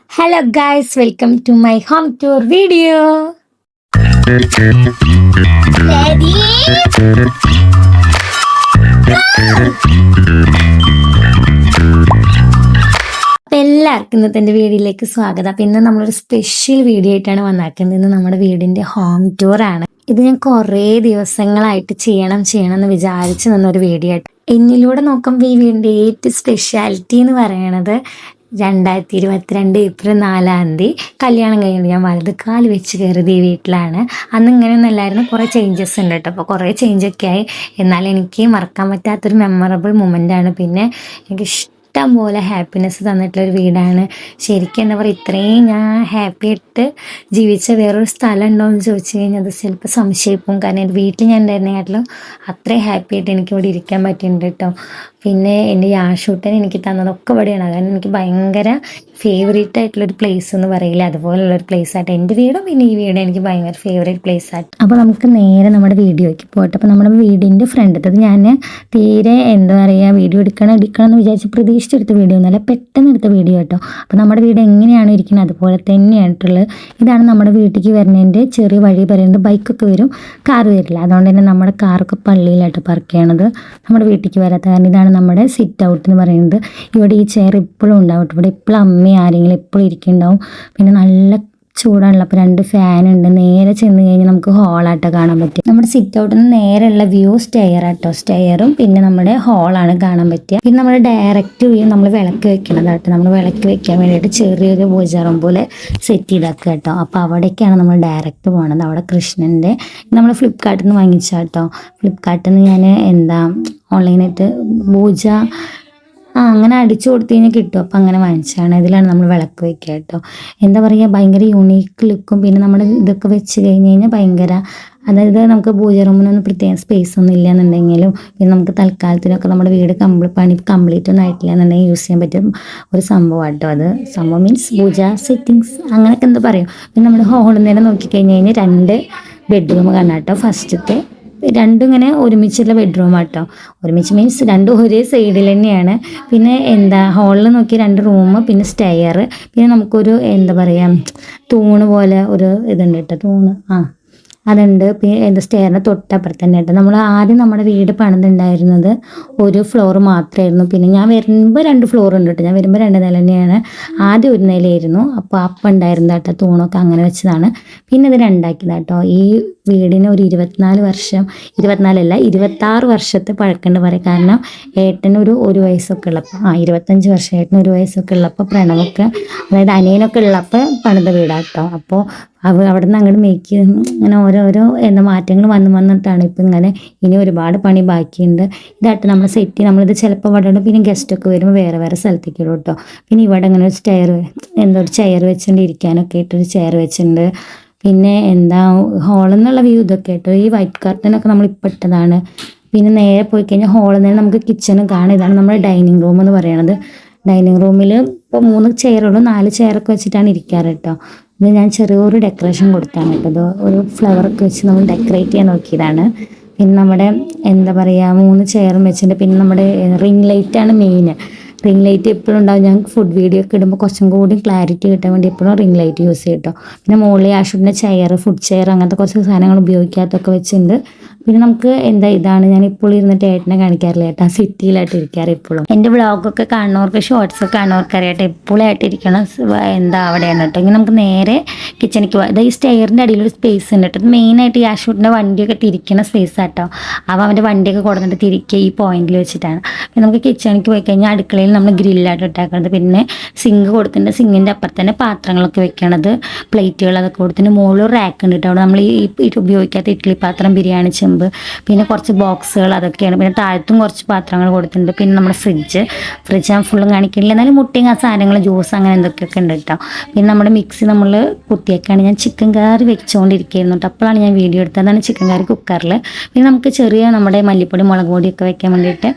Hello guys, welcome to my home tour video. Ready? അപ്പം എല്ലാവർക്കും ഇന്നത്തെ എൻ്റെ വീഡിയോയിലേക്ക് സ്വാഗതം. അപ്പം ഇന്ന് നമ്മളൊരു സ്പെഷ്യൽ വീഡിയോ ആയിട്ടാണ് വന്നേക്കുന്നത്. ഇന്ന് നമ്മുടെ വീടിൻ്റെ ഹോം ടൂർ ആണ്. ഇത് ഞാൻ കുറേ ദിവസങ്ങളായിട്ട് ചെയ്യണം എന്ന് വിചാരിച്ച് നിന്നൊരു വീഡിയോ ആയിട്ട്. എന്നിലൂടെ നോക്കുമ്പോൾ ഈ വീടിൻ്റെ ഏറ്റവും സ്പെഷ്യാലിറ്റി എന്ന് പറയണത് 2022 ഏപ്രിൽ 4-ാം തീയതി കല്യാണം കഴിഞ്ഞിട്ട് ഞാൻ വലത് കാല് വെച്ച് കയറിയത് ഈ വീട്ടിലാണ്. അന്ന് ഇങ്ങനെയൊന്നും അല്ലായിരുന്നു, കുറേ ചേഞ്ചസ് ഉണ്ട് കേട്ടോ. അപ്പോൾ കുറേ ചേഞ്ചൊക്കെ ആയി. എന്നാൽ എനിക്ക് മറക്കാൻ പറ്റാത്തൊരു മെമ്മറബിൾ മൊമെൻ്റാണ്. പിന്നെ എനിക്ക് ഇഷ്ടം പോലെ ഹാപ്പിനെസ് തന്നിട്ടുള്ളൊരു വീടാണ്. ശരിക്കും എന്താ പറയുക, ഇത്രയും ഞാൻ ഹാപ്പി ആയിട്ട് ജീവിച്ച വേറൊരു സ്ഥലം ഉണ്ടോ എന്ന് ചോദിച്ചു കഴിഞ്ഞാൽ അത് ചിലപ്പോൾ സംശയിക്കും. കാരണം എൻ്റെ വീട്ടിൽ ഞാൻ ഉണ്ടായിരുന്നതിനാട്ടിലും അത്രയും ഹാപ്പി ആയിട്ട് എനിക്ക് ഇവിടെ ഇരിക്കാൻ പറ്റുന്നുണ്ട് കേട്ടോ. പിന്നെ എൻ്റെ യാഷൂട്ടൻ എനിക്ക് തന്നതൊക്കെ ഇവിടെയാണ്. കാരണം എനിക്ക് ഭയങ്കര ഫേവറേറ്റ് ആയിട്ടുള്ളൊരു പ്ലേസ് എന്ന് പറയില്ല, അതുപോലുള്ളൊരു പ്ലേസ് ആയിട്ട് എൻ്റെ വീടും പിന്നെ ഈ വീടും എനിക്ക് ഭയങ്കര ഫേവറേറ്റ് പ്ലേസ് ആയിട്ട്. അപ്പോൾ നമുക്ക് നേരെ നമ്മുടെ വീഡിയോയ്ക്ക് പോയിട്ട്, അപ്പോൾ നമ്മുടെ വീടിൻ്റെ ഫ്രണ്ടത്തത് ഞാൻ തീരെ എന്താ പറയുക വീഡിയോ എടുക്കണം എന്ന് വിചാരിച്ച് പ്രതീക്ഷിച്ചെടുത്ത വീഡിയോ ഒന്നുമല്ല, പെട്ടെന്ന് എടുത്ത വീഡിയോ കേട്ടോ. അപ്പോൾ നമ്മുടെ വീട് എങ്ങനെയാണ് ഇരിക്കുന്നത് അതുപോലെ തന്നെയായിട്ടുള്ളത്. ഇതാണ് നമ്മുടെ വീട്ടിലേക്ക് വരുന്നതിൻ്റെ ചെറിയ വഴി പറയുന്നത്. ബൈക്കൊക്കെ വരും, കാർ വരില്ല. അതുകൊണ്ട് തന്നെ നമ്മുടെ കാറൊക്കെ പള്ളിയിലായിട്ട് പാർക്ക് ചെയ്യണത്. നമ്മുടെ വീട്ടിലേക്ക് വരാത്ത കാരണം ഇതാണ് നമ്മുടെ സിറ്റ് ഔട്ട് എന്ന് പറയുന്നത്. ഇവിടെ ഈ ചെയർ ഇപ്പോഴും ഉണ്ടാവും. ഇവിടെ ഇപ്പോഴും അമ്മ ആരെങ്കിലും എപ്പോഴും ഇരിക്കുന്നുണ്ടാവും. പിന്നെ നല്ല ചൂടാണല്ലോ, അപ്പോൾ 2 ഫാനുണ്ട്. നേരെ ചെന്ന് കഴിഞ്ഞാൽ നമുക്ക് ഹോളായിട്ട് കാണാൻ പറ്റും. നമ്മുടെ സിറ്റ് ഔട്ടിൽ നിന്ന് നേരെയുള്ള വ്യൂ സ്റ്റെയർ ആട്ടോ. സ്റ്റെയറും പിന്നെ നമ്മുടെ ഹോളാണ് കാണാൻ പറ്റുക. പിന്നെ നമ്മുടെ ഡയറക്റ്റ് വ്യൂ നമ്മൾ വിളക്ക് വെക്കണതാട്ടോ. നമ്മൾ വിളക്ക് വെക്കാൻ വേണ്ടിയിട്ട് ചെറിയൊരു പൂജാറം പോലെ സെറ്റ് ചെയ്താക്കുക കേട്ടോ. അപ്പോൾ അവിടേക്കാണ് നമ്മൾ ഡയറക്റ്റ് പോകണത്. അവിടെ കൃഷ്ണൻ്റെ നമ്മൾ ഫ്ലിപ്കാർട്ടിൽ നിന്ന് വാങ്ങിച്ചാട്ടോ. ഫ്ലിപ്കാർട്ടിൽ നിന്ന് ഞാൻ ഓൺലൈനായിട്ട് പൂജ അങ്ങനെ അടിച്ചു കൊടുത്തു കഴിഞ്ഞാൽ കിട്ടും. അപ്പം അങ്ങനെ വാങ്ങിച്ചാണ്. ഇതിലാണ് നമ്മൾ വിളക്ക് വയ്ക്കുക കേട്ടോ. എന്താ പറയുക, ഭയങ്കര യൂണീക്ക് ലുക്കും. പിന്നെ നമ്മുടെ ഇതൊക്കെ വെച്ച് കഴിഞ്ഞ് കഴിഞ്ഞാൽ ഭയങ്കര, അതായത് നമുക്ക് പൂജ റൂമിനൊന്നും പ്രത്യേക സ്പേസ് ഒന്നും ഇല്ല എന്നുണ്ടെങ്കിലും പിന്നെ നമുക്ക് തൽക്കാലത്തിനൊക്കെ നമ്മുടെ വീട് പണി കംപ്ലീറ്റ് ഒന്നും ആയിട്ടില്ല എന്നുണ്ടെങ്കിൽ യൂസ് ചെയ്യാൻ പറ്റും ഒരു സംഭവം കേട്ടോ. അത് സംഭവം മീൻസ് പൂജ സെറ്റിങ്സ് അങ്ങനെയൊക്കെ എന്താ പറയും. പിന്നെ നമ്മുടെ ഹോളിൽ നേരെ നോക്കിക്കഴിഞ്ഞ് കഴിഞ്ഞാൽ 2 ബെഡ്റൂം കാണാം കേട്ടോ. ഫസ്റ്റത്തെ 2 ഇങ്ങനെ ഒരുമിച്ചുള്ള ബെഡ്റൂം ആട്ടോ. ഒരുമിച്ച് മീൻസ് 2 ഒരേ സൈഡിൽ തന്നെയാണ്. പിന്നെ ഹോളിൽ നോക്കി 2 റൂം, പിന്നെ സ്റ്റെയർ, പിന്നെ നമുക്കൊരു എന്താ പറയുക തൂണ് പോലെ ഒരു ഇതുണ്ട് കേട്ടോ. തൂണ് അതുണ്ട്. പിന്നെ സ്റ്റെയറിന് തൊട്ടപ്പുറത്ത് തന്നെ ഉണ്ട്. നമ്മൾ ആദ്യം നമ്മുടെ വീട് പണിതുണ്ടായിരുന്നത് ഒരു ഫ്ലോർ മാത്രമായിരുന്നു. പിന്നെ ഞാൻ വരുമ്പോൾ 2 ഫ്ലോർ ഉണ്ട് കേട്ടോ. ഞാൻ വരുമ്പോൾ 2 നില തന്നെയാണ്. ആദ്യം ഒരു നിലയായിരുന്നു. അപ്പോൾ അപ്പം ഉണ്ടായിരുന്നു കേട്ടോ. തൂണൊക്കെ അങ്ങനെ വെച്ചതാണ്. പിന്നെ ഇത് 2ആക്കിയതാണ് കേട്ടോ. ഈ വീടിന് ഒരു 24 വർഷം, 24 അല്ല 26 വർഷത്തെ പഴക്കമുണ്ട് പറയും. കാരണം ഏട്ടന് ഒരു വയസ്സൊക്കെ ഉള്ളപ്പോൾ 25 വർഷം, ഏട്ടന് 1 വയസ്സൊക്കെ ഉള്ളപ്പോൾ പ്രണവൊക്കെ, അതായത് അനിയനൊക്കെ ഉള്ളപ്പോൾ പണിത വീടാട്ടോ. അപ്പോൾ അവിടെ നിന്ന് അങ്ങോട്ട് മേക്ക് ഇങ്ങനെ ഓരോരോ മാറ്റങ്ങൾ വന്നിട്ടാണ് ഇപ്പം ഇങ്ങനെ. ഇനി ഒരുപാട് പണി ബാക്കിയുണ്ട്. ഇതായിട്ട് നമ്മൾ സെറ്റ് നമ്മളിത് ചിലപ്പോൾ ഇവിടെ ഉണ്ട്. പിന്നെ ഗസ്റ്റൊക്കെ വരുമ്പോൾ വേറെ സ്ഥലത്തേക്ക് ഇടും കേട്ടോ. പിന്നെ ഇവിടെ ഇങ്ങനെ ഒരു ഒരു ചെയർ വെച്ചിട്ടുണ്ട്, ഇരിക്കാനൊക്കെ ആയിട്ടൊരു ചെയർ വെച്ചിട്ടുണ്ട്. പിന്നെ ഹോളിൽ നിന്നുള്ള വ്യൂ ഇതൊക്കെ കേട്ടോ. ഈ വൈറ്റ് കർട്ടനൊക്കെ നമ്മൾ ഇപ്പോൾ ഇട്ടതാണ്. പിന്നെ നേരെ പോയി കഴിഞ്ഞാൽ ഹോളിൽ നിന്ന് നമുക്ക് കിച്ചണും കാണാം. ഇതാണ് നമ്മുടെ ഡൈനിങ് റൂം എന്ന് പറയണത്. ഡൈനിങ് റൂമിൽ ഇപ്പോൾ 3 ചെയറുള്ളൂ, 4 ചെയറൊക്കെ വെച്ചിട്ടാണ് ഇരിക്കാറ് കേട്ടോ. ഇത് ഞാൻ ചെറിയൊരു ഡെക്കറേഷൻ കൊടുത്താണ് കേട്ടോ. ഒരു ഫ്ലവറൊക്കെ വെച്ച് നമ്മൾ ഡെക്കറേറ്റ് ചെയ്യാൻ നോക്കിയതാണ്. പിന്നെ നമ്മുടെ എന്താ പറയുക 3 ചെയറും വെച്ചിട്ടുണ്ട്. പിന്നെ നമ്മുടെ റിംഗ് ലൈറ്റാണ് മെയിൻ. റിംഗ് ലൈറ്റ് എപ്പോഴും ഉണ്ടാവും. ഞാൻ ഫുഡ് വീഡിയോ ഒക്കെ ഇടുമ്പോൾ കുറച്ചും കൂടി ക്ലാരിറ്റി കിട്ടാൻ വേണ്ടി എപ്പോഴും റിംഗ് ലൈറ്റ് യൂസ് ചെയ്യും കേട്ടോ. പിന്നെ മുകളിൽ ആഷുവിൻ്റെ ഫുഡ് ചെയർ അങ്ങനത്തെ കുറച്ച് സാധനങ്ങൾ ഉപയോഗിക്കാത്തൊക്കെ വെച്ചിട്ടുണ്ട്. പിന്നെ നമുക്ക് ഇതാണ് ഞാൻ ഇപ്പോൾ ഇരുന്നിട്ട് ഏട്ടനെ കാണിക്കാറില്ല കേട്ടോ. സിറ്റിയിലായിട്ട് ഇരിക്കാറ് എപ്പോഴും. എൻ്റെ വ്ളോഗൊക്കെ കാണുന്നവർക്ക്, ഷോർട്സൊക്കെ കാണുന്നവർക്ക് അറിയാട്ടെ, എപ്പോഴും ആയിട്ടിരിക്കണം അവിടെയാണ് കേട്ടോ. ഇങ്ങനെ നമുക്ക് നേരെ കിച്ചണിക്ക് പോകാം. ഇത് ഈ സ്റ്റെയറിൻ്റെ അടിയിലൊരു സ്പേസ് ഉണ്ട് കേട്ടോ. മെയിനായിട്ട് ഈ ആഷൂട്ടിൻ്റെ വണ്ടിയൊക്കെ തിരിക്കുന്ന സ്പേസ് ആട്ടോ. അപ്പോൾ അവൻ്റെ വണ്ടിയൊക്കെ കൊടുത്തിട്ട് തിരിക്കുക ഈ പോയിന്റിൽ വെച്ചിട്ടാണ്. പിന്നെ നമുക്ക് കിച്ചണിക്ക് പോയി കഴിഞ്ഞാൽ അടുക്കളയിൽ നമ്മൾ ഗ്രില്ലായിട്ട് ഇട്ടാക്കുന്നത്. പിന്നെ സിങ്ക് കൊടുത്തിട്ടുണ്ട്. സിങ്കിൻ്റെ അപ്പുറത്ത് തന്നെ പാത്രങ്ങളൊക്കെ വെക്കണത്, പ്ലേറ്റുകൾ അതൊക്കെ കൊടുത്തിട്ട് മുകളിൽ റാക്ക് ഉണ്ട് കേട്ടോ. അവിടെ നമ്മൾ ഈ ഉപയോഗിക്കാത്ത ഇഡ്ഡലി പാത്രം, ബിരിയാണി ചെമ്പ്, പിന്നെ കുറച്ച് ബോക്സുകൾ അതൊക്കെയാണ്. പിന്നെ താഴത്തും കുറച്ച് പാത്രങ്ങൾ കൊടുത്തിട്ടുണ്ട്. പിന്നെ നമ്മുടെ ഫ്രിഡ്ജ് ഞാൻ ഫുള്ളും കാണിക്കില്ല, എന്നാലും മുട്ടയും ആ സാധനങ്ങൾ, ജ്യൂസ് അങ്ങനെ എന്തൊക്കെയൊക്കെ ഉണ്ട് കേട്ടോ. പിന്നെ നമ്മുടെ മിക്സി നമ്മൾ കുത്തിയൊക്കെയാണ്. ഞാൻ ചിക്കൻ കറി വെച്ചുകൊണ്ടിരിക്കുകയായിരുന്നു കേട്ടോ. അപ്പോഴാണ് ഞാൻ വീഡിയോ എടുത്തത്. അതാണ് ചിക്കൻ കറി കുക്കറിൽ. പിന്നെ നമുക്ക് ചെറിയ നമ്മുടെ മല്ലിപ്പൊടി, മുളക് പൊടിയൊക്കെ വെക്കാൻ വേണ്ടിയിട്ട്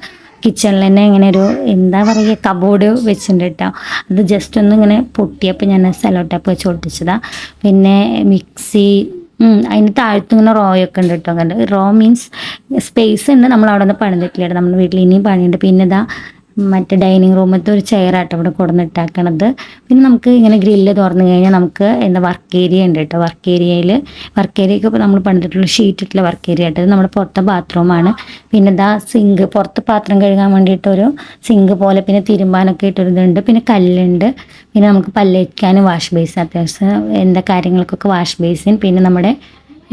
കിച്ചണിൽ തന്നെ ഇങ്ങനെ ഒരു എന്താ പറയുക കബോർഡ് വെച്ചിട്ടുണ്ട് കേട്ടോ. അത് ജസ്റ്റ് ഒന്ന് ഇങ്ങനെ പൊട്ടിയപ്പോൾ ഞാൻ സെല്ലോ ടാപ്പ് വെച്ച് ഒട്ടിച്ചതാണ്. പിന്നെ മിക്സി, അതിന് താഴത്ത് ഇങ്ങനെ റോയൊക്കെ ഉണ്ട് കേട്ടോ. റോ മീൻസ് സ്പേസ് ഉണ്ട്. നമ്മൾ അവിടെ നിന്ന് പണിതിട്ടില്ല. നമ്മുടെ വീട്ടിൽ ഇനിയും പണിയുണ്ട്. പിന്നെ മറ്റേ ഡൈനിങ് റൂമത്തെ ഒരു ചെയറാട്ടോ ഇവിടെ കൊടുന്നിട്ടാക്കണത്. പിന്നെ നമുക്ക് ഇങ്ങനെ ഗ്രില്ല് തുറന്നു കഴിഞ്ഞാൽ നമുക്ക് എന്താ വർക്ക് ഏരിയ ഉണ്ട് കേട്ടോ. വർക്ക് ഏരിയയൊക്കെ ഇപ്പോൾ നമ്മൾ പണിതിട്ടുള്ള ഷീറ്റിട്ടുള്ള വർക്ക് ഏരിയ ആയിട്ട്. ഇത് നമ്മുടെ പുറത്തെ ബാത്റൂമാണ്. പിന്നെ ഇതാ സിങ്ക്, പുറത്ത് പാത്രം കഴുകാൻ വേണ്ടിയിട്ടൊരു സിങ്ക് പോലെ, പിന്നെ തിരുമ്പാനൊക്കെ ഇട്ടൊരു ഇതുണ്ട്. പിന്നെ കല്ലുണ്ട്. പിന്നെ നമുക്ക് പല്ലേക്കാനും വാഷ് ബേസിൻ, അത്യാവശ്യം എന്താ കാര്യങ്ങൾക്കൊക്കെ വാഷ് ബേസിൻ. പിന്നെ നമ്മുടെ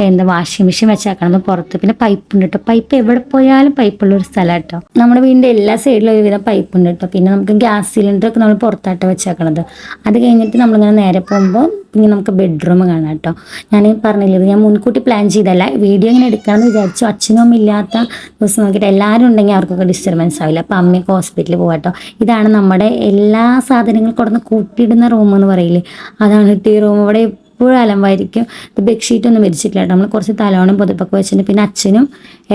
എന്താ വാഷിംഗ് മെഷീൻ വെച്ചേക്കണം പുറത്ത്. പിന്നെ പൈപ്പ് ഉണ്ട് കേട്ടോ. പൈപ്പ് എവിടെ പോയാലും പൈപ്പുള്ള ഒരു സ്ഥലം കേട്ടോ. നമ്മുടെ വീടിൻ്റെ എല്ലാ സൈഡിലും ഒരുവിധം പൈപ്പ് ഉണ്ട് കേട്ടോ. പിന്നെ നമുക്ക് ഗ്യാസ് സിലിണ്ടറൊക്കെ നമ്മൾ പുറത്തായിട്ട് വെച്ചേക്കണത്. അത് കഴിഞ്ഞിട്ട് നമ്മളിങ്ങനെ നേരെ പോകുമ്പോൾ പിന്നെ നമുക്ക് ബെഡ്റൂം കാണാം കേട്ടോ. ഞാൻ പറഞ്ഞില്ലേ, ഞാൻ മുൻകൂട്ടി പ്ലാൻ ചെയ്തല്ല, വീഡിയോ ഇങ്ങനെ എടുക്കാമെന്ന് വിചാരിച്ചു. അച്ഛനും അമ്മ ഇല്ലാത്ത ദിവസം നോക്കിയിട്ട് എല്ലാവരും ഉണ്ടെങ്കിൽ അവർക്കൊക്കെ ഡിസ്റ്റർബൻസ് ആവില്ല. അപ്പം അമ്മയൊക്കെ ഹോസ്പിറ്റലിൽ പോകാം കേട്ടോ. ഇതാണ് നമ്മുടെ എല്ലാ സാധനങ്ങളും കൊടുന്ന് കൂട്ടിയിടുന്ന റൂം എന്ന് പറയില്ലേ, അതാണ് കേട്ടോ ഈ റൂം. ഇവിടെ എപ്പോഴും അലമ്പായിരിക്കും. ഇത് ബെഡ്ഷീറ്റൊന്നും വിരിച്ചിട്ടില്ല കേട്ടോ. നമ്മൾ കുറച്ച് തലോണും പുതപ്പൊക്കെ വെച്ചിട്ടുണ്ട്. പിന്നെ അച്ഛനും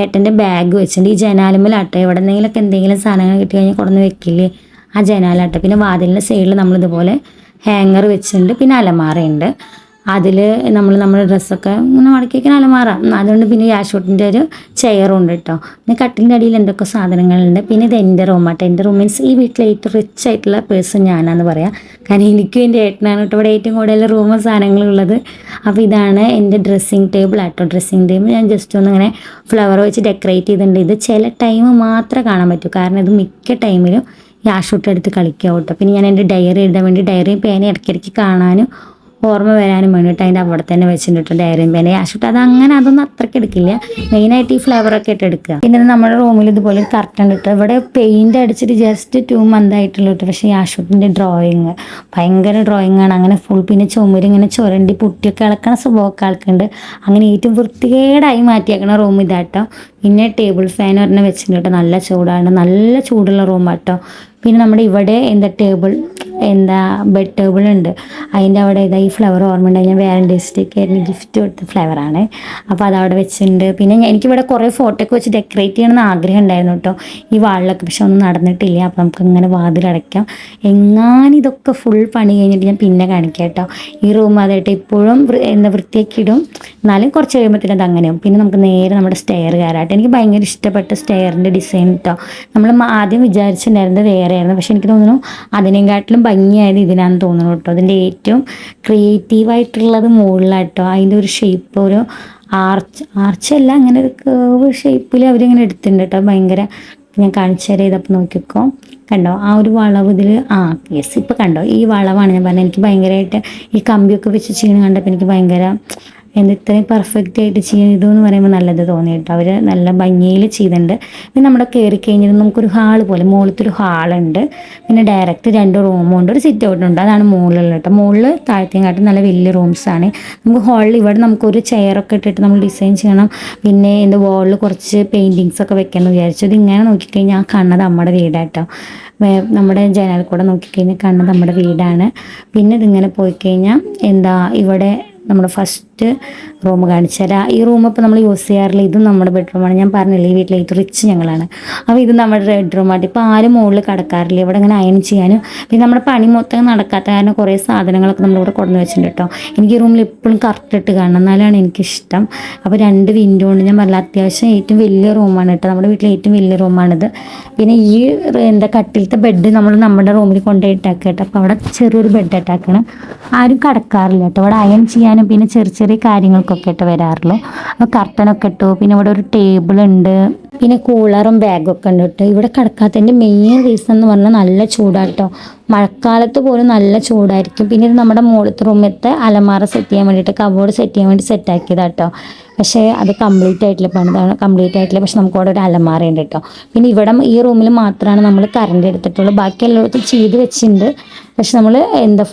ഏട്ടൻ്റെ ബാഗ് വെച്ചിട്ടുണ്ട്. ഈ ജനാലുമ്മലാട്ടോ എവിടെന്നെങ്കിലൊക്കെ എന്തെങ്കിലും സാധനങ്ങൾ കിട്ടി കഴിഞ്ഞാൽ കൊടുന്ന് വെക്കില്ലേ, ആ ജനാലാട്ടോ. പിന്നെ വാതിലിൻ്റെ സൈഡിൽ നമ്മളിതുപോലെ ഹാങ്ങർ വെച്ചിട്ടുണ്ട്. പിന്നെ അലമാറയുണ്ട്. അതിൽ നമ്മുടെ ഡ്രസ്സൊക്കെ ഇങ്ങനെ മടക്കി വയ്ക്കാൻ അലമാറ. അതുകൊണ്ട് പിന്നെ യാഷോട്ടിൻ്റെ ഒരു ചെയറും ഉണ്ട് കേട്ടോ. പിന്നെ കട്ടിലിൻ്റെ അടിയിൽ എന്തൊക്കെ സാധനങ്ങളുണ്ട്. പിന്നെ ഇത് എൻ്റെ റൂമാട്ടോ. എൻ്റെ റൂം മീൻസ് ഈ വീട്ടിലെ ഏറ്റവും റിച്ച് ആയിട്ടുള്ള പേഴ്സൺ ഞാനാന്ന് പറയാം. കാരണം എനിക്കും എൻ്റെ ഏട്ടനാണ് കേട്ടോ ഇവിടെ ഏറ്റവും കൂടുതൽ റൂമും സാധനങ്ങളുള്ളത്. അപ്പോൾ ഇതാണ് എൻ്റെ ഡ്രസ്സിങ് ടേബിൾ ആട്ടോ. ഡ്രസ്സിങ് ടേബിൾ ഞാൻ ജസ്റ്റ് ഒന്ന് ഇങ്ങനെ ഫ്ലവർ വെച്ച് ഡെക്കറേറ്റ് ചെയ്തിട്ടുണ്ട്. ഇത് ചില ടൈം മാത്രമേ കാണാൻ പറ്റൂ, കാരണം ഇത് മിക്ക ടൈമിലും യാഷൂട്ട് എടുത്ത് കളിക്കുക കേട്ടോ. പിന്നെ ഞാൻ എൻ്റെ ഡയറി എഴുതാൻ വേണ്ടി ഡയറിയും പേന ഇടയ്ക്കിടയ്ക്ക് കാണാനും ഓർമ്മ വരാനും വേണ്ടിയിട്ട് അതിൻ്റെ അവിടെ തന്നെ വെച്ചിട്ട് ഡയറിയും പേന യാഷൂട്ട് അത് അങ്ങനെ അതൊന്നും അത്രയ്ക്ക് എടുക്കില്ല. മെയിനായിട്ട് ഈ ഫ്ലവറൊക്കെ ഇട്ട് എടുക്കുക. പിന്നെ നമ്മുടെ റൂമിൽ ഇതുപോലെ ഒരു കർട്ടൻ ഇട്ട് ഇവിടെ പെയിൻറ് അടിച്ചിട്ട് ജസ്റ്റ് 2 months ആയിട്ടുള്ളൂ കേട്ടോ. പക്ഷേ യാഷൂട്ടിൻ്റെ ഡ്രോയിങ് ഭയങ്കര ഡ്രോയിങ്ങാണ്. അങ്ങനെ ഫുൾ പിന്നെ ചുമരിങ്ങനെ ചുരണ്ടി പുട്ടിയൊക്കെ ഇളക്കണ സ്വഭാവമൊക്കെ ആൾക്കുണ്ട്. അങ്ങനെ ഏറ്റവും വൃത്തികേടായി മാറ്റിയേക്കണ റൂം ഇതാട്ടോ. പിന്നെ ടേബിൾ ഫാൻ ഒരെണ്ണം വെച്ചിട്ടുണ്ട് കേട്ടോ. നല്ല ചൂടാണ്, നല്ല ചൂടുള്ള റൂമാട്ടോ. പിന്നെ നമ്മുടെ ഇവിടെ ബെഡ് ടേബിൾ ഉണ്ട്. അതിൻ്റെ അവിടെ ഈ ഫ്ലവർ ഓർമ്മ ഉണ്ട്, ഞാൻ വാലന്റൈൻസ് ഡേക്ക് ആയിരുന്നു ഗിഫ്റ്റ് കൊടുത്ത ഫ്ലവറാണ്. അപ്പോൾ അതവിടെ വെച്ചിട്ടുണ്ട്. പിന്നെ എനിക്കിവിടെ കുറേ ഫോട്ടോ ഒക്കെ വെച്ച് ഡെക്കറേറ്റ് ചെയ്യണമെന്ന് ആഗ്രഹം ഉണ്ടായിരുന്നു കേട്ടോ ഈ വാളിലൊക്കെ, പക്ഷെ ഒന്നും നടന്നിട്ടില്ല. അപ്പോൾ നമുക്ക് ഇങ്ങനെ വാതിലടയ്ക്കാം. ഇതൊക്കെ ഫുൾ പണി കഴിഞ്ഞിട്ട് ഞാൻ പിന്നെ കാണിക്കാം കേട്ടോ. ഈ റൂം അതായിട്ട് ഇപ്പോഴും വൃത്തിയാക്കി ഇടും, എന്നാലും കുറച്ച് കഴിയുമ്പോഴത്തേനും അത് അങ്ങനെയാവും. പിന്നെ നമുക്ക് നേരെ നമ്മുടെ സ്റ്റെയർ കയറാട്ടോ. എനിക്ക് ഭയങ്കര ഇഷ്ടപ്പെട്ട സ്റ്റെയറിൻ്റെ ഡിസൈൻ കേട്ടോ. നമ്മൾ ആദ്യം വിചാരിച്ചിട്ടുണ്ടായിരുന്നത് വേറെയായിരുന്നു, പക്ഷെ എനിക്ക് തോന്നുന്നു അതിനെക്കാട്ടിലും ഭംഗിയായത് ഇതിനാന്ന് തോന്നുന്നു കേട്ടോ. അതിൻ്റെ ഏറ്റവും ക്രിയേറ്റീവായിട്ടുള്ളത് മുകളിലാട്ടോ. അതിൻ്റെ ഒരു ഷേപ്പ്, ഒരു ആർച്ചല്ല, അങ്ങനെ ഒരു കേവ് ഷേപ്പിൽ അവരിങ്ങനെ എടുത്തിട്ടുണ്ട് കേട്ടോ. ഭയങ്കര, ഞാൻ കാണിച്ചു തരാം. ഇതപ്പോൾ നോക്കിക്കോ, കണ്ടോ ആ ഒരു വളവ് ഇതിൽ. യെസ്, ഇപ്പോൾ കണ്ടോ ഈ വളവാണ് ഞാൻ പറഞ്ഞത്. എനിക്ക് ഭയങ്കരമായിട്ട് ഈ കമ്പിയൊക്കെ വെച്ച് ചെയ്യണം കണ്ടപ്പോൾ എനിക്ക് ഭയങ്കര ഇത്രയും പെർഫെക്റ്റ് ആയിട്ട് ചെയ്തെന്ന് പറയുമ്പോൾ നല്ലത് തോന്നി കേട്ടോ. അവർ നല്ല ഭംഗിയിൽ ചെയ്തിട്ടുണ്ട്. പിന്നെ നമ്മുടെ കയറി കഴിഞ്ഞാൽ നമുക്കൊരു ഹാള് പോലെ മുകളിലത്തൊരു ഹാളുണ്ട്. പിന്നെ ഡയറക്റ്റ് 2 റൂമുണ്ട്, ഒരു സിറ്റ് ഔട്ട് ഉണ്ട്. അതാണ് മുകളിലുള്ള കേട്ടോ. മുകളിൽ താഴത്തേക്കാട്ടും നല്ല വലിയ റൂംസാണ്. നമുക്ക് ഹാളിൽ ഇവിടെ നമുക്കൊരു ചെയറൊക്കെ ഇട്ടിട്ട് നമ്മൾ ഡിസൈൻ ചെയ്യണം. പിന്നെ എൻ്റെ വാളിൽ കുറച്ച് പെയിൻറ്റിങ്സ് ഒക്കെ വെക്കാമെന്ന് വിചാരിച്ചു. ഇതിങ്ങനെ നോക്കിക്കഴിഞ്ഞാൽ കാണുന്നത് നമ്മുടെ വീടാട്ടോ. നമ്മുടെ ജനൽ കൂടെ നോക്കിക്കഴിഞ്ഞാൽ കാണുന്നത് നമ്മുടെ വീടാണ്. പിന്നെ ഇതിങ്ങനെ പോയി കഴിഞ്ഞാൽ ഇവിടെ നമ്മുടെ ഫസ്റ്റ് റൂം കാണിച്ചു തരാം. ഈ റൂം ഇപ്പോൾ നമ്മൾ യൂസ് ചെയ്യാറില്ല. ഇതും നമ്മുടെ ബെഡ്റൂമാണ്. ഞാൻ പറഞ്ഞില്ലേ ഈ വീട്ടിൽ ഏറ്റവും റിച്ച് ഞങ്ങളാണ്. അപ്പോൾ ഇത് നമ്മുടെ ബെഡ്റൂമായിട്ട് ഇപ്പോൾ ആരും മുകളിൽ കിടക്കാറില്ല. ഇവിടെ ഇങ്ങനെ അയൺ ചെയ്യാനും പിന്നെ നമ്മുടെ പണി മൊത്തം നടക്കാത്ത കാരണം കുറേ സാധനങ്ങളൊക്കെ നമ്മളിവിടെ കൊണ്ടുവന്ന് വെച്ചിട്ടുണ്ട് കേട്ടോ. എനിക്ക് ഈ റൂമിൽ എപ്പോഴും കറക്റ്റ് ഇട്ട് കാണണം, എന്നാലാണ് എനിക്കിഷ്ടം. അപ്പോൾ 2 വിൻഡോ ഉണ്ട്. ഞാൻ പറഞ്ഞില്ല അത്യാവശ്യം ഏറ്റവും വലിയ റൂമാണ് കേട്ടോ. നമ്മുടെ വീട്ടിലെ ഏറ്റവും വലിയ റൂമാണിത്. പിന്നെ ഈ കട്ടിലത്തെ ബെഡ് നമ്മൾ നമ്മുടെ റൂമിൽ കൊണ്ടുപോയി ഇട്ടാക്കുക കേട്ടോ. അപ്പോൾ അവിടെ ചെറിയൊരു ബെഡ് ഇട്ടാക്കണം. ആരും കിടക്കാറില്ല കേട്ടോ. ഇവിടെ അയൺ ചെയ്യാനും പിന്നെ ചെറിയ കാര്യങ്ങൾക്കൊക്കെ ഇട്ട് വരാറുള്ളൂ. അപ്പോൾ കർട്ടനൊക്കെ ഇട്ടു. പിന്നെ ഇവിടെ ഒരു ടേബിൾ ഉണ്ട്. പിന്നെ കൂളറും ബാഗൊക്കെ ഉണ്ട് കേട്ടോ. ഇവിടെ കിടക്കാത്തതിൻ്റെ മെയിൻ റീസൺ എന്ന് പറഞ്ഞാൽ നല്ല ചൂടാട്ടോ. മഴക്കാലത്ത് പോലും നല്ല ചൂടായിരിക്കും. പിന്നെ ഇത് നമ്മുടെ മുകളിലത്തെ റൂമിലത്തെ അലമാര സെറ്റ് ചെയ്യാൻ വേണ്ടിയിട്ട്, കബോർഡ് സെറ്റ് ചെയ്യാൻ വേണ്ടി സെറ്റാക്കിയതാട്ടോ. പക്ഷേ അത് കംപ്ലീറ്റ് ആയിട്ടില്ല, പക്ഷെ നമുക്ക് അവിടെ ഒരു അലമാര ഉണ്ട് കേട്ടോ. പിന്നെ ഇവിടെ ഈ റൂമിൽ മാത്രമാണ് നമ്മൾ കറണ്ട് എടുത്തിട്ടുള്ളൂ. ബാക്കി എല്ലായിടത്തും ചെയ്ത് വെച്ചിട്ടുണ്ട്. പക്ഷെ നമ്മൾ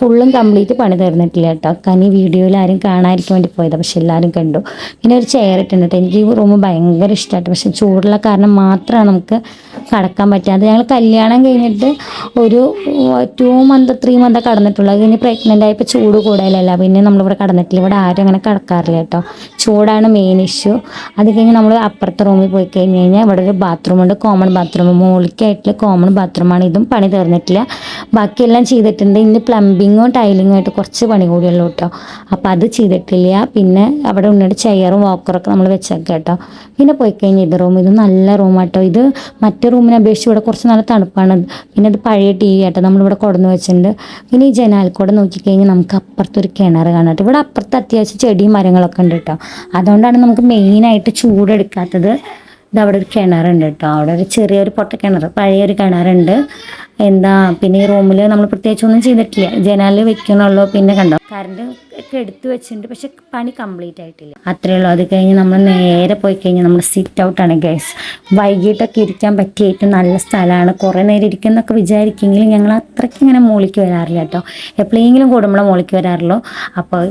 ഫുള്ളും കംപ്ലീറ്റ് പണി തീർന്നിട്ടില്ല കേട്ടോ. കാരണം ഈ വീഡിയോയിൽ ആരും കാണാതിരിക്കാൻ വേണ്ടി പോയതാണ്, പക്ഷെ എല്ലാവരും കണ്ടു. പിന്നെ ഒരു ചെയർ ഇട്ടുണ്ട് കേട്ടോ. എനിക്ക് ഈ റൂം ഭയങ്കര ഇഷ്ടമായിട്ട്, പക്ഷെ ചൂടുള്ള കാരണം മാത്രമാണ് നമുക്ക് കടക്കാൻ പറ്റാതെ. ഞങ്ങൾ കല്യാണം കഴിഞ്ഞിട്ട് ഒരു 2 months 3 months കടന്നിട്ടുള്ളൂ. അത് കഴിഞ്ഞ് പ്രഗ്നൻ്റ് ആയപ്പോൾ ചൂട് കൂടുതലല്ല, പിന്നെ നമ്മളിവിടെ കടന്നിട്ടില്ല. ഇവിടെ ആരും അങ്ങനെ കടക്കാറില്ല കേട്ടോ. ചൂടാണ് മെയിൻ ഇഷ്യൂ. അത് കഴിഞ്ഞ് നമ്മൾ അപ്പുറത്തെ റൂമിൽ പോയി കഴിഞ്ഞാൽ ഇവിടെ ഒരു ബാത്റൂമുണ്ട്, കോമൺ ബാത്റൂം. മുകളിലേക്കായിട്ടുള്ള കോമൺ ബാത്റൂമാണ്. ഇതും പണി തീർന്നിട്ടില്ല, ബാക്കിയെല്ലാം ചെയ്തിട്ടുണ്ട്. ഇന്ന് പ്ലംബിങ്ങും ടൈലിങ്ങും ആയിട്ട് കുറച്ച് പണി കൂടിയുള്ളൂ കേട്ടോ. അപ്പോൾ അത് ചെയ്തിട്ടില്ല. പിന്നെ അവിടെ ഉണ്ണിയുടെ ചെയറും വാക്കറൊക്കെ നമ്മൾ വെച്ചേക്കാം കേട്ടോ. പിന്നെ പോയി കഴിഞ്ഞാൽ ഇത് റൂം, ഇത് നല്ല റൂമാട്ടോ. ഇത് മറ്റേ റൂമിനെ അപേക്ഷിച്ച് ഇവിടെ കുറച്ച് നല്ല തണുപ്പാണ്. പിന്നെ അത് പഴയ ടി വി ആട്ടോ നമ്മളിവിടെ കൊടുന്ന് വെച്ചിട്ടുണ്ട്. പിന്നെ ഈ ജനാൽക്കൂടെ നോക്കിക്കഴിഞ്ഞാൽ നമുക്ക് അപ്പുറത്തൊരു കിണർ കാണാം കേട്ടോ. ഇവിടെ അപ്പുറത്ത് അത്യാവശ്യം ചെടിയും മരങ്ങളൊക്കെ ഉണ്ട് കേട്ടോ. അതുകൊണ്ടാണ് നമുക്ക് മെയിനായിട്ട് ചൂടെടുക്കാത്തത്. ഇതവിടെ ഒരു കിണറുണ്ട് കേട്ടോ. അവിടെ ഒരു ചെറിയൊരു പൊട്ട കിണർ, പഴയൊരു കിണറുണ്ട്. പിന്നെ ഈ റൂമിൽ നമ്മൾ പ്രത്യേകിച്ച് ഒന്നും ചെയ്തിട്ടില്ല, ജനാലിൽ വെക്കണുള്ളൂ. പിന്നെ കണ്ടോ കറണ്ട് ഒക്കെ എടുത്തു വെച്ചിട്ടുണ്ട്, പക്ഷെ പണി കംപ്ലീറ്റ് ആയിട്ടില്ല. അത്രയേ ഉള്ളൂ. അത് കഴിഞ്ഞ് നമ്മൾ നേരെ പോയി കഴിഞ്ഞാൽ നമ്മൾ സിറ്റ് ഔട്ടാണ് ഗൈസ്. വൈകിട്ടൊക്കെ ഇരിക്കാൻ പറ്റിയ ഏറ്റവും നല്ല സ്ഥലമാണ്. കുറേ നേരം ഇരിക്കുന്നൊക്കെ വിചാരിക്കുമെങ്കിലും ഞങ്ങൾ അത്രയ്ക്ക് ഇങ്ങനെ മോളിക്ക് വരാറില്ല കേട്ടോ. എപ്പോഴെങ്കിലും കൂടുമ്പോഴേ മോളിക്ക് വരാറുള്ളൂ. അപ്പോൾ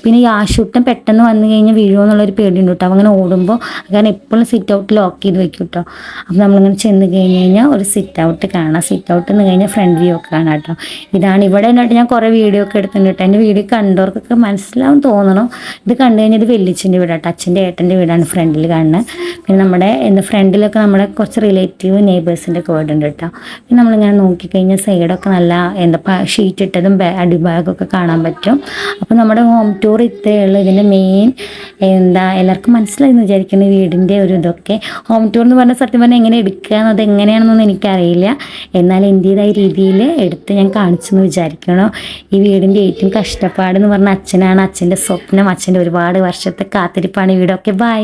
പിന്നെ ഈ ആശുട്ടം പെട്ടെന്ന് വന്നു കഴിഞ്ഞാൽ വീഴുമോ എന്നുള്ളൊരു പേടിയുണ്ട് കേട്ടോ. അങ്ങനെ ഓടുമ്പോൾ കാരണം എപ്പോഴും സിറ്റ് ഔട്ട് ലോക്ക് ചെയ്ത് വെക്കും കേട്ടോ. അപ്പോൾ നമ്മളിങ്ങനെ ചെന്ന് കഴിഞ്ഞ് കഴിഞ്ഞാൽ ഒരു സിറ്റ് ഔട്ട് കാണാം. സിറ്റ് ഔട്ട് നിന്ന് കഴിഞ്ഞാൽ ഫ്രണ്ട് വ്യൂ ഒക്കെ കാണാം കേട്ടോ. ഇതാണ് ഇവിടെ എന്നിട്ട് ഞാൻ കുറേ വീഡിയോ ഒക്കെ എടുത്തിട്ടുണ്ട് കേട്ടോ. എൻ്റെ വീഡിയോ കണ്ടവർക്കൊക്കെ മനസ്സിലാവും തോന്നണം. ഇത് കണ്ടു കഴിഞ്ഞാൽ ഇത് വെല്ലിച്ചിൻ്റെ വീടാട്ടോ. അച്ഛൻ്റെ ഏട്ടൻ്റെ വീടാണ് ഫ്രണ്ടിൽ കാണുന്നത്. പിന്നെ നമ്മുടെ ഫ്രണ്ടിലൊക്കെ നമ്മുടെ കുറച്ച് റിലേറ്റീവ് നെയ്ബേഴ്സിൻ്റെ ഒക്കെ വീടുണ്ട് കേട്ടോ. പിന്നെ നമ്മളിങ്ങനെ നോക്കിക്കഴിഞ്ഞാൽ സൈഡൊക്കെ നല്ല ഷീറ്റ് ഇട്ടതും അടിഭാഗമൊക്കെ കാണാൻ പറ്റും. അപ്പോൾ നമ്മുടെ ഹോം ടൂർ ഇത്രയേ ഉള്ളൂ. ഇതിൻ്റെ മെയിൻ എല്ലാവർക്കും മനസ്സിലായെന്ന് വിചാരിക്കുന്ന വീടിൻ്റെ ഒരു ഇതൊക്കെ. ഹോം ടൂർ എന്ന് പറഞ്ഞാൽ സത്യം പറഞ്ഞാൽ എങ്ങനെ എടുക്കുക എന്നത് എങ്ങനെയാണെന്നൊന്നും എനിക്കറിയില്ല. എന്നാൽ എൻ്റേതായ രീതിയിൽ എടുത്ത് ഞാൻ കാണിച്ചെന്ന് വിചാരിക്കണം. ഈ വീടിൻ്റെ ഏറ്റവും കഷ്ടപ്പാടെന്ന് പറഞ്ഞാൽ അച്ഛനാണ്. അച്ഛൻ്റെ സ്വപ്നം, അച്ഛൻ്റെ ഒരുപാട് വർഷത്തെ കാത്തിരിപ്പാണ് ഈ വീടൊക്കെ. ബൈ.